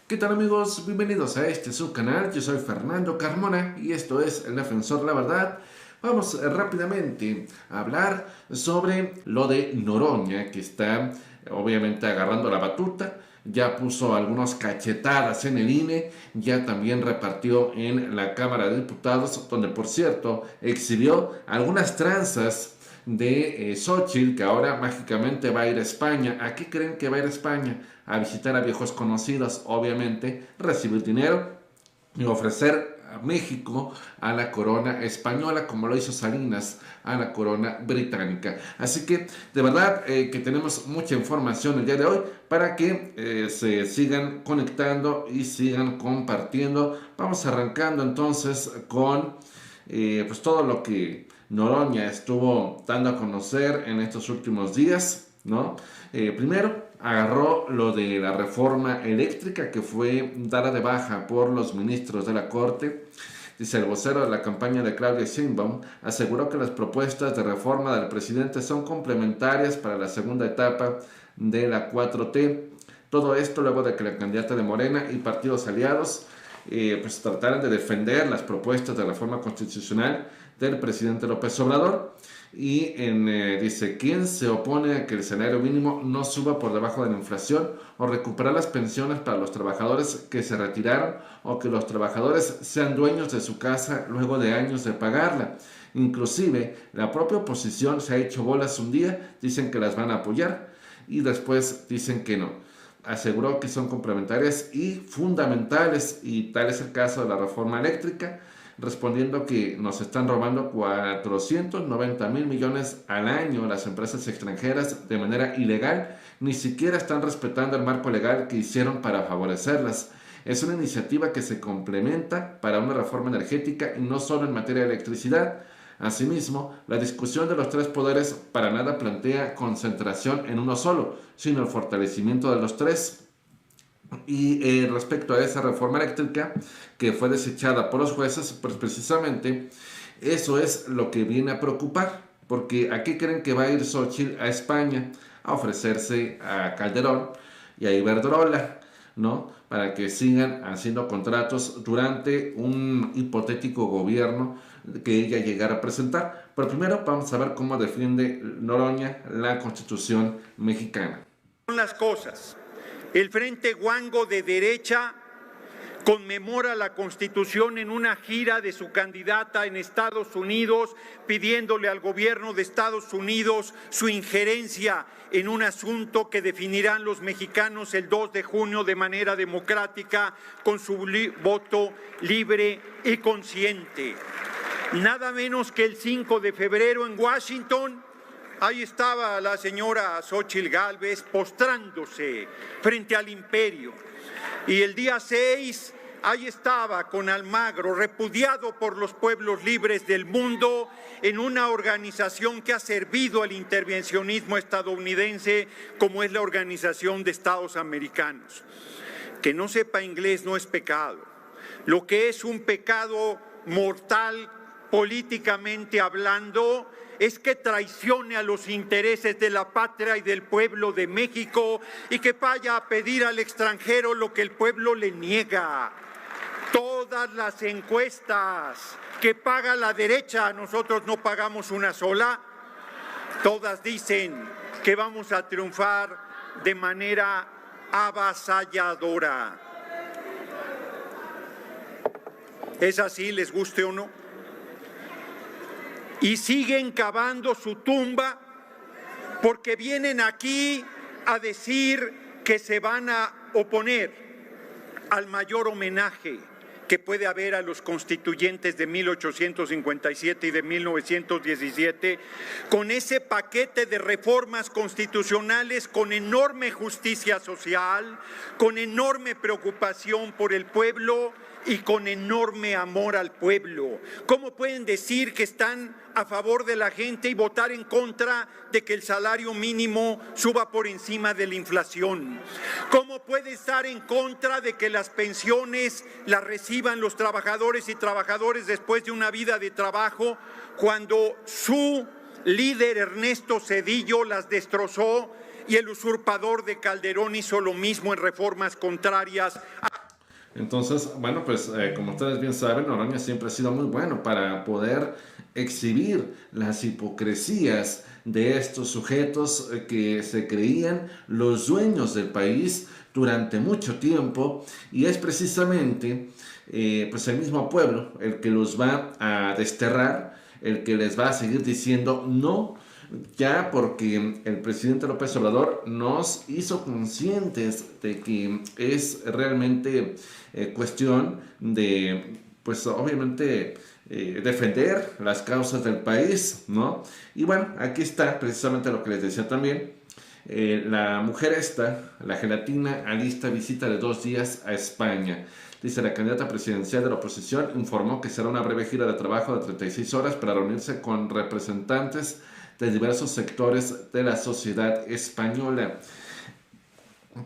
¿Qué tal amigos? Bienvenidos a este subcanal, yo soy Fernando Carmona y esto es El Defensor de la Verdad. Vamos rápidamente a hablar sobre lo de Noroña, que está obviamente agarrando la batuta. Ya puso algunas cachetadas en el INE, ya también repartió en la Cámara de Diputados, donde por cierto exhibió algunas tranzas de Xochitl, que ahora mágicamente va a ir a España. ¿A qué creen que va a ir a España? A visitar a viejos conocidos, obviamente, recibir dinero y ofrecer a México a la corona española, como lo hizo Salinas a la corona británica. Así que de verdad que tenemos mucha información el día de hoy para que se sigan conectando y sigan compartiendo. Vamos arrancando entonces con pues todo lo que Noroña estuvo dando a conocer en estos últimos días, ¿no? Primero agarró lo de la reforma eléctrica que fue dada de baja por los ministros de la Corte. Dice el vocero de la campaña de Claudia Sheinbaum, aseguró que las propuestas de reforma del presidente son complementarias para la segunda etapa de la 4T. Todo esto luego de que la candidata de Morena y partidos aliados pues trataran de defender las propuestas de reforma constitucional del presidente López Obrador. Y dice, ¿quién se opone a que el salario mínimo no suba por debajo de la inflación o recuperar las pensiones para los trabajadores que se retiraron o que los trabajadores sean dueños de su casa luego de años de pagarla? Inclusive la propia oposición se ha hecho bolas un día, dicen que las van a apoyar y después dicen que no. Aseguró que son complementarias y fundamentales, y tal es el caso de la reforma eléctrica, respondiendo que nos están robando 490,000 millones al año las empresas extranjeras de manera ilegal, ni siquiera están respetando el marco legal que hicieron para favorecerlas. Es una iniciativa que se complementa para una reforma energética y no solo en materia de electricidad. Asimismo, la discusión de los tres poderes para nada plantea concentración en uno solo, sino el fortalecimiento de los tres. Y respecto a esa reforma eléctrica que fue desechada por los jueces, pues precisamente eso es lo que viene a preocupar, porque ¿a qué creen que va a ir Xochitl a España? A ofrecerse a Calderón y a Iberdrola, ¿no? Para que sigan haciendo contratos durante un hipotético gobierno que ella llegara a presentar. Pero primero vamos a ver cómo defiende Noroña la Constitución mexicana. Son las cosas. El Frente Guango de derecha conmemora la Constitución en una gira de su candidata en Estados Unidos, pidiéndole al gobierno de Estados Unidos su injerencia en un asunto que definirán los mexicanos el 2 de junio de manera democrática con su voto libre y consciente. Nada menos que el 5 de febrero en Washington, ahí estaba la señora Xochitl Gálvez postrándose frente al imperio. Y el día 6, ahí estaba con Almagro, repudiado por los pueblos libres del mundo, en una organización que ha servido al intervencionismo estadounidense, como es la Organización de Estados Americanos. Que no sepa inglés no es pecado. Lo que es un pecado mortal, políticamente hablando, es que traicione a los intereses de la patria y del pueblo de México y que vaya a pedir al extranjero lo que el pueblo le niega. Todas las encuestas que paga la derecha, nosotros no pagamos una sola, todas dicen que vamos a triunfar de manera avasalladora. ¿Es así, les guste o no? Y siguen cavando su tumba porque vienen aquí a decir que se van a oponer al mayor homenaje que puede haber a los constituyentes de 1857 y de 1917, con ese paquete de reformas constitucionales con enorme justicia social, con enorme preocupación por el pueblo y con enorme amor al pueblo. ¿Cómo pueden decir que están a favor de la gente y votar en contra de que el salario mínimo suba por encima de la inflación? ¿Cómo puede estar en contra de que las pensiones las reciban los trabajadores y trabajadoras después de una vida de trabajo, cuando su líder Ernesto Zedillo las destrozó y el usurpador de Calderón hizo lo mismo en reformas contrarias a Entonces, bueno, pues como ustedes bien saben, Noroña siempre ha sido muy bueno para poder exhibir las hipocresías de estos sujetos que se creían los dueños del país durante mucho tiempo, y es precisamente pues el mismo pueblo el que los va a desterrar, el que les va a seguir diciendo no, ya porque el presidente López Obrador nos hizo conscientes de que es realmente cuestión de, pues obviamente, defender las causas del país, ¿no? Y bueno, aquí está precisamente lo que les decía también. La mujer esta, la gelatina, alista visita de 2 días a España. Dice, la candidata presidencial de la oposición informó que será una breve gira de trabajo de 36 horas para reunirse con representantes de diversos sectores de la sociedad española.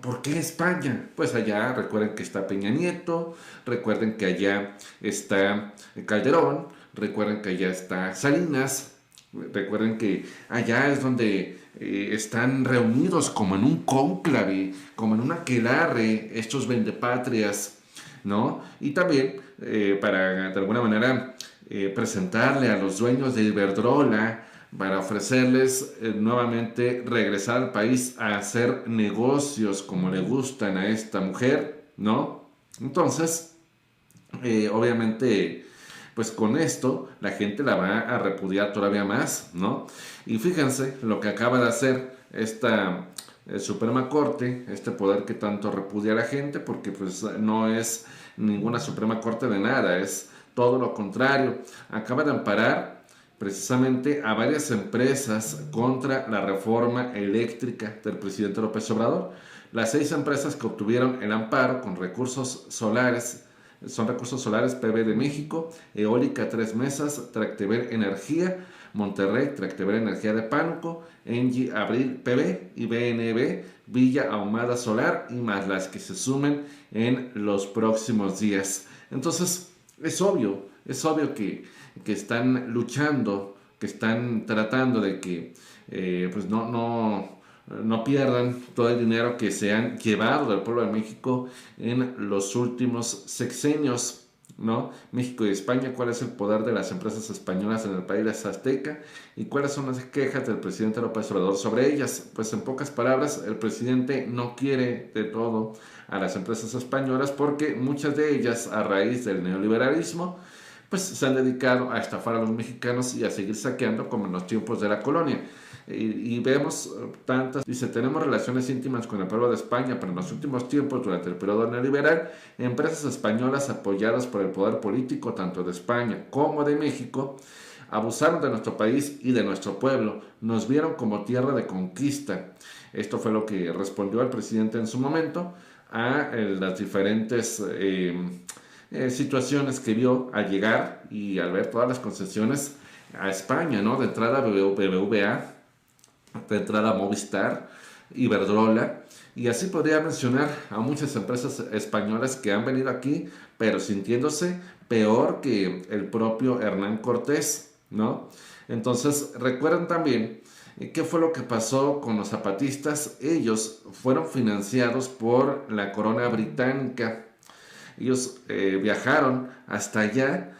¿Por qué España? Pues allá recuerden que está Peña Nieto, recuerden que allá está Calderón, recuerden que allá está Salinas, recuerden que allá es donde están reunidos como en un cónclave, como en un aquelarre, estos vendepatrias, ¿no? Y también para de alguna manera presentarle a los dueños de Iberdrola, para ofrecerles nuevamente regresar al país a hacer negocios como le gustan a esta mujer, ¿no? Entonces, obviamente, pues con esto la gente la va a repudiar todavía más, ¿no? Y fíjense lo que acaba de hacer esta Suprema Corte, este poder que tanto repudia a la gente, porque pues no es ninguna Suprema Corte de nada, es todo lo contrario. Acaba de amparar precisamente a varias empresas contra la reforma eléctrica del presidente López Obrador. Las 6 empresas que obtuvieron el amparo con recursos solares son Recursos Solares PB de México, Eólica Tres Mesas, Tractebel Energía, Monterrey, Tractebel Energía de Pánuco, Engie Abril PB y BNB, Villa Ahumada Solar, y más las que se sumen en los próximos días. Entonces, es obvio que están luchando, que están tratando de que pues no pierdan todo el dinero que se han llevado del pueblo de México en los últimos sexenios, ¿no? México y España, ¿cuál es el poder de las empresas españolas en el país azteca? ¿Y cuáles son las quejas del presidente López Obrador sobre ellas? Pues en pocas palabras, el presidente no quiere de todo a las empresas españolas porque muchas de ellas, a raíz del neoliberalismo, pues se han dedicado a estafar a los mexicanos y a seguir saqueando como en los tiempos de la colonia. Y vemos tantas, dice, tenemos relaciones íntimas con el pueblo de España, pero en los últimos tiempos, durante el periodo neoliberal, empresas españolas apoyadas por el poder político, tanto de España como de México, abusaron de nuestro país y de nuestro pueblo, nos vieron como tierra de conquista. Esto fue lo que respondió el presidente en su momento a las diferentes situaciones que vio al llegar y al ver todas las concesiones a España, ¿no? De entrada BBVA, de entrada Movistar, Iberdrola, y así podría mencionar a muchas empresas españolas que han venido aquí, pero sintiéndose peor que el propio Hernán Cortés, ¿no? Entonces, recuerden también qué fue lo que pasó con los zapatistas. Ellos fueron financiados por la corona británica. Ellos viajaron hasta allá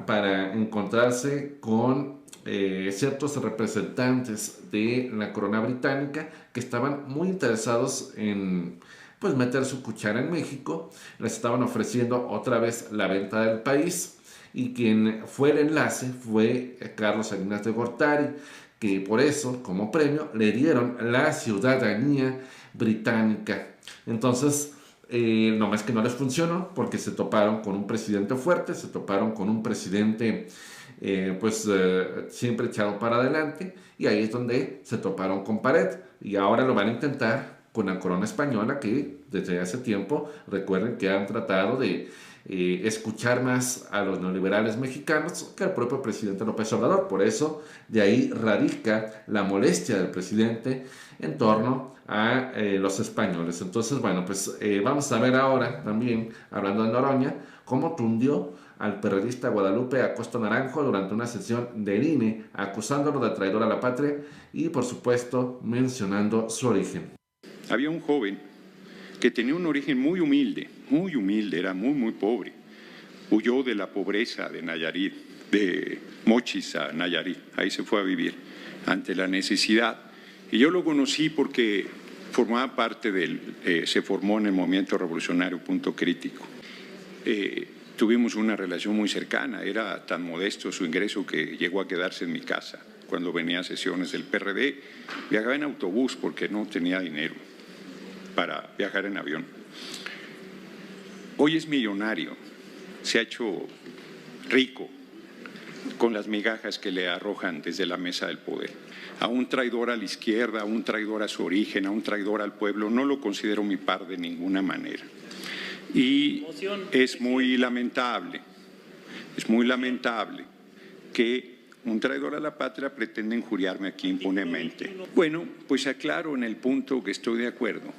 para encontrarse con ciertos representantes de la corona británica que estaban muy interesados en pues meter su cuchara en México. Les estaban ofreciendo otra vez la venta del país, y quien fue el enlace fue Carlos Salinas de Gortari, que por eso, como premio, le dieron la ciudadanía británica. Entonces, no más que no les funcionó, porque se toparon con un presidente fuerte, se toparon con un presidente siempre echado para adelante, y ahí es donde se toparon con pared, y ahora lo van a intentar con la corona española, que desde hace tiempo recuerden que han tratado de escuchar más a los neoliberales mexicanos que al propio presidente López Obrador. Por eso de ahí radica la molestia del presidente en torno a los españoles. Entonces, bueno, pues vamos a ver ahora también, hablando de Noroña, cómo tundió al periodista Guadalupe Acosta Naranjo durante una sesión del INE, acusándolo de traidor a la patria y, por supuesto, mencionando su origen. Había un joven que tenía un origen muy humilde, muy humilde, era muy, muy pobre. Huyó de la pobreza de Nayarit, de Mochis a Nayarit, ahí se fue a vivir ante la necesidad. Y yo lo conocí porque formaba parte se formó en el movimiento revolucionario Punto Crítico. Tuvimos una relación muy cercana, era tan modesto su ingreso que llegó a quedarse en mi casa. Cuando venía a sesiones del PRD, viajaba en autobús porque no tenía dinero para viajar en avión. Hoy es millonario, se ha hecho rico con las migajas que le arrojan desde la mesa del poder. A un traidor a la izquierda, a un traidor a su origen, a un traidor al pueblo, no lo considero mi par de ninguna manera. Y es muy lamentable que un traidor a la patria pretenda injuriarme aquí impunemente. Bueno, pues aclaro en el punto que estoy de acuerdo.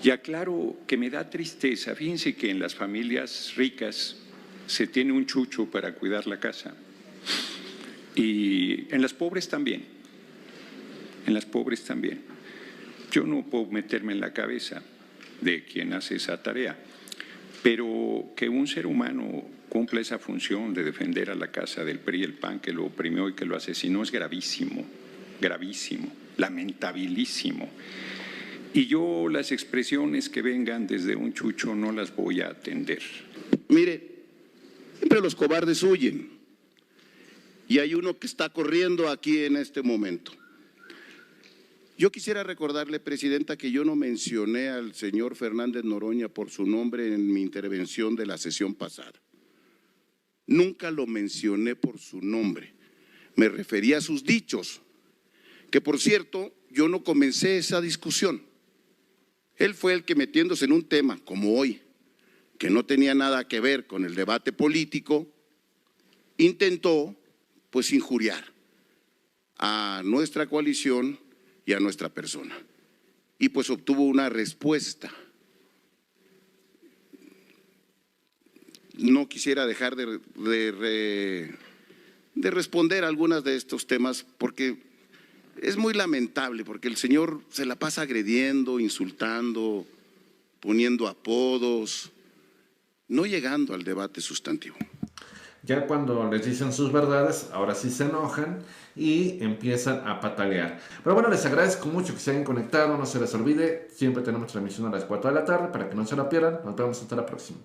Y aclaro que me da tristeza. Fíjense que en las familias ricas se tiene un chucho para cuidar la casa. Y en las pobres también. En las pobres también. Yo no puedo meterme en la cabeza de quien hace esa tarea, pero que un ser humano cumpla esa función de defender a la casa del PRI y el PAN que lo oprimió y que lo asesinó es gravísimo, gravísimo, lamentabilísimo. Y yo las expresiones que vengan desde un chucho no las voy a atender. Mire, siempre los cobardes huyen. Y hay uno que está corriendo aquí en este momento. Yo quisiera recordarle, Presidenta, que yo no mencioné al señor Fernández Noroña por su nombre en mi intervención de la sesión pasada. Nunca lo mencioné por su nombre. Me refería a sus dichos, que por cierto, yo no comencé esa discusión. Él fue el que, metiéndose en un tema como hoy, que no tenía nada que ver con el debate político, intentó pues injuriar a nuestra coalición y a nuestra persona. Y pues obtuvo una respuesta. No quisiera dejar de responder a algunas de estos temas porque es muy lamentable, porque el señor se la pasa agrediendo, insultando, poniendo apodos, no llegando al debate sustantivo. Ya cuando les dicen sus verdades, ahora sí se enojan y empiezan a patalear. Pero bueno, les agradezco mucho que se hayan conectado, no se les olvide, siempre tenemos transmisión a las 4 de la tarde para que no se la pierdan. Nos vemos hasta la próxima.